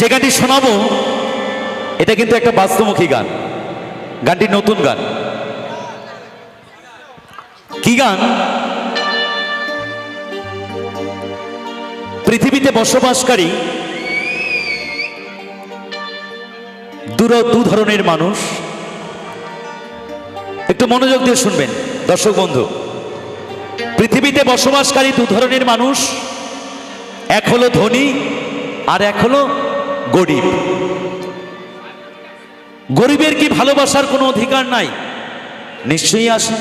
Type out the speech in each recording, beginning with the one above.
যে গানটি শোনাবো এটা কিন্তু একটা বাস্তবমুখী গান। গানটি নতুন গান। কি গান? পৃথিবীতে বসবাসকারী দু ধরনের মানুষ। একটু মনোযোগ দিয়ে শুনবেন দর্শক বন্ধু। পৃথিবীতে বসবাসকারী দু ধরনের মানুষ, এক হলো ধনী আর এক হলো গরিব। গরিবের কি ভালোবাসার কোনো অধিকার নাই? নিশ্চয়ই আছে।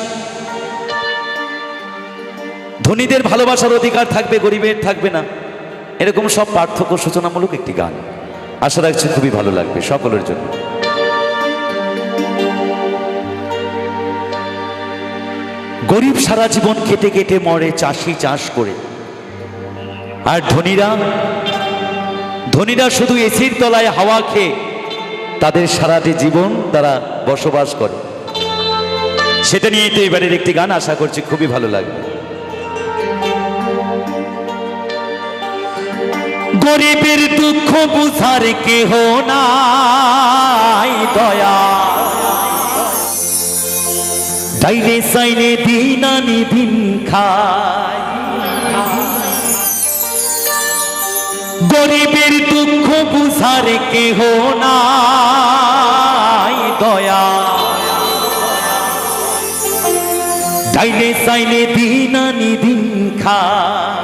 ধনীদের ভালোবাসার অধিকার থাকবে, গরিবের থাকবে না, এরকম সব পার্থক্য সূচনামূলক একটি গান। আশা রাখছি খুবই ভালো লাগবে সকলের জন্য। গরিব সারা জীবন খেটে খেটে মরে, চাষি চাষ করে। আর ধনীরা শুধু এসির তলায় হাওয়া খেয়ে তাদের সারাটি জীবন তারা বসবাস করে। সেটা নিয়েই তো এবারের একটি গান। আশা করছি খুবই ভালো লাগবে। গরিবের দুঃখ বুঝার কেহ নাই দয়া, ডাইনে সাইনে দিন আনি দিন খায়। গরিবের দুঃখ বুঝার কেহ নাই দয়া, ডাইনে সাইনে দিন আনি দিন খায়।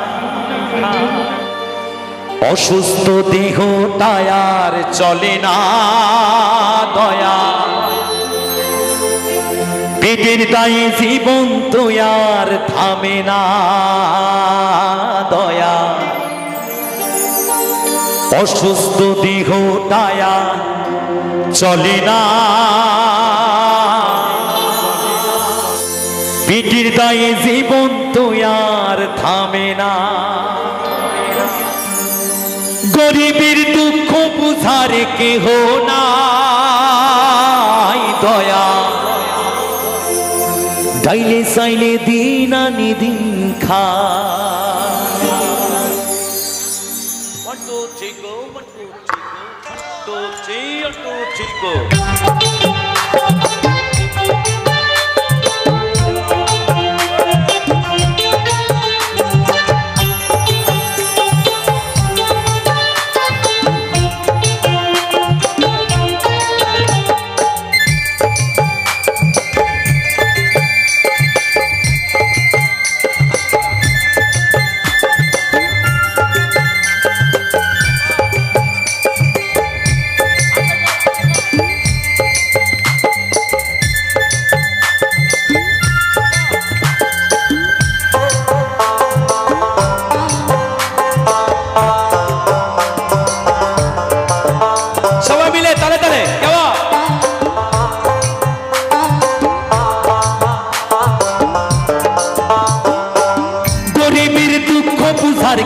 অসুস্থ দেহ টায়ার চলে না দয়া, পেটের দায়ে জীবন তো আর থামে না দয়া। অসুস্থ দেহ টায়ার চলে না, পেটের দায়ে জীবন তো আর থামে না। গরিবের দুঃখ বুঝার কেহ নাই দয়া, ডাইলে সাইলে দিন আনি দিন খায়।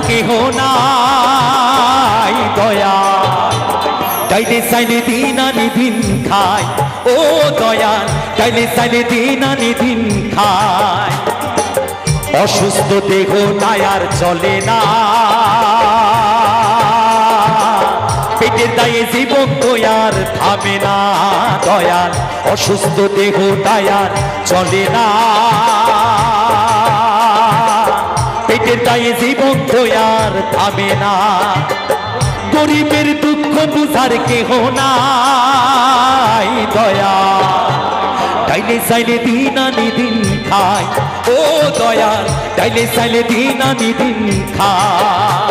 কেহ নাই দয়া, ডাইনে সাইনে দিন আনি দিন খায়। ও দয়া, ডাইনে সাইনে দিন আনি দিন খায়। অসুস্থ দেহ টায়ার চলে না, পেটের দায়ে জীবন তো আর থামে না দয়াল। অসুস্থ দেহ টায়ার চলে না, পেটের দায়ে জীবন তো আর থামে না। গরিবের দুঃখ বুঝার কেহ নাই দয়া, ডাইলে সাইলে দিন আনি দিন খায়। ও দয়া, ডাইলে সাইলে দিন আনি দিন খায়।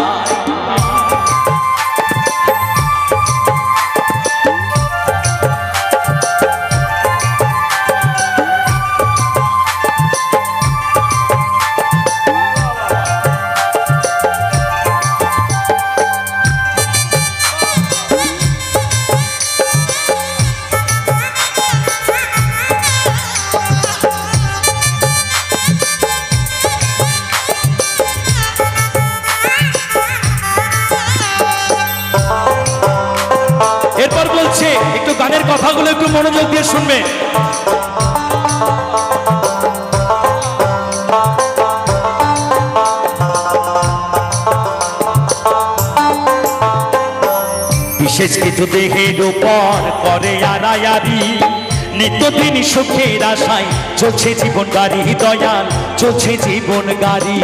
এরপর বলছে একটু গানের কথাগুলো একটু মনোযোগ দিয়ে শুনবে। বিশেষ কিছু দেহের উপর করে আড়ায়ারি, নিত্যদিন সুখের আশায় চলছে জীবন গাড়ি, দয়াল চলছে জীবন গাড়ি।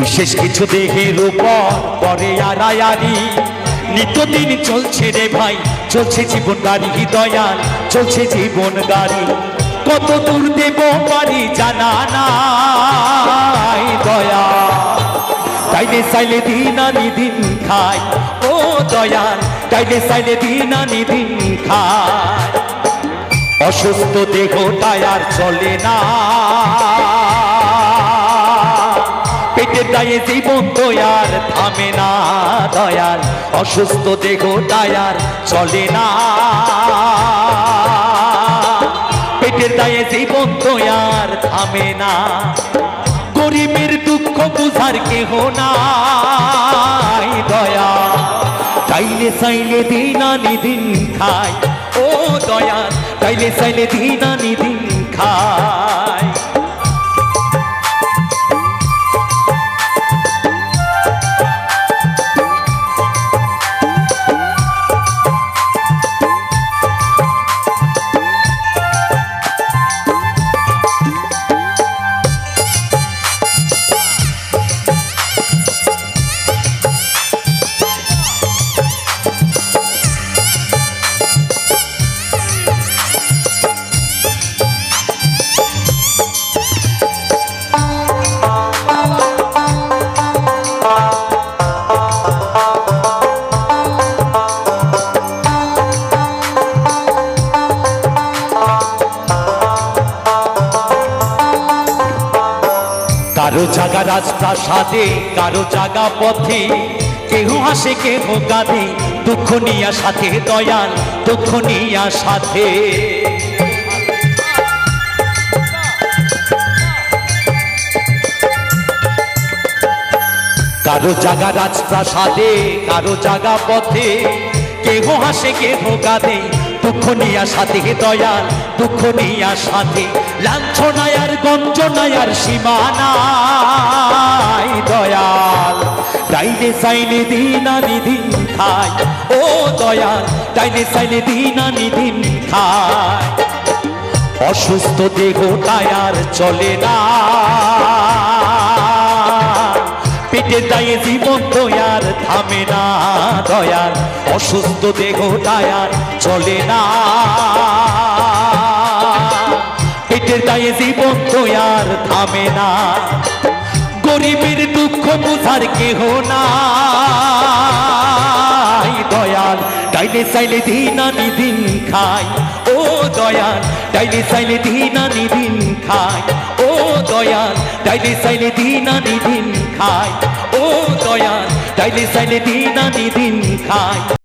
বিশেষ কিছু দেহের উপর করে আড়ায়ারি, নিত্যদিন চলছে রে ভাই চলছে জীবন গাড়ি, দয়াল চলছে জীবন গাড়ি। কত দূর দেব পারি জানা নাই দয়া, তাইলে চাইলে দিন আনি দিন খাই, ও দয়াল তাইলে চাইলে দিন আনি দিন খাই। অসুস্থ দেহটায় আর চলে না, পেটের দায়ে জীবন তো আর থামে না দয়াল, অসুস্থ দেহটায় আর চলে না, পেটের দায়ে জীবন তো আর থামে না। গরিবের দুঃখ বুঝার কেহ নাই দয়া, চাইলে চাইলে দিন আনি দিন খাই, ও দয়াল চাইলে চাইলে দিন আনি দিন খাই। কারো জাগা রাজপ্রাসাদে, কারো জাগা পথে, কেহ হাসে কেহ কাঁদে, দুঃখ নিয়া সাথে দয়াল দুঃখ নিয়া সাথে। কারো জাগা রাজপ্রাসাদে, কারো জাগা পথে, কেহ হাসে কেহ কাঁদে, দুঃখ নিয়া সাথে দয়াল দুঃখ নিয়া সাথে। লাঞ্ছনায় আর গঞ্জনায় আর সীমানায় দয়াল, তাইলে চাইলে দিন আনি দিন খাই, ও দয়াল তাইলে চাইলে দিন আনি দিন খাই। অসুস্থ দেহটায় আর চলে না, পেটের দায়ে জীবন তো আর থামে না দয়াল, অসুস্থ দেহটায় আর চলে না, পেটের দায়ে জীবন তো আর থামে না। গরিবের দুঃখ বুঝার কেহ নাই দয়াল, তাইলে চাইলে দিন আনি দিন খাই, ও দয়াল তাইলে চাইলে দিন আনি দিন খাই, ও দয়াল তাইলে চাইলে দিন আনি দিন খাই, ও দয়াল তাইলে চাইলে দিন আনি দিন খাই।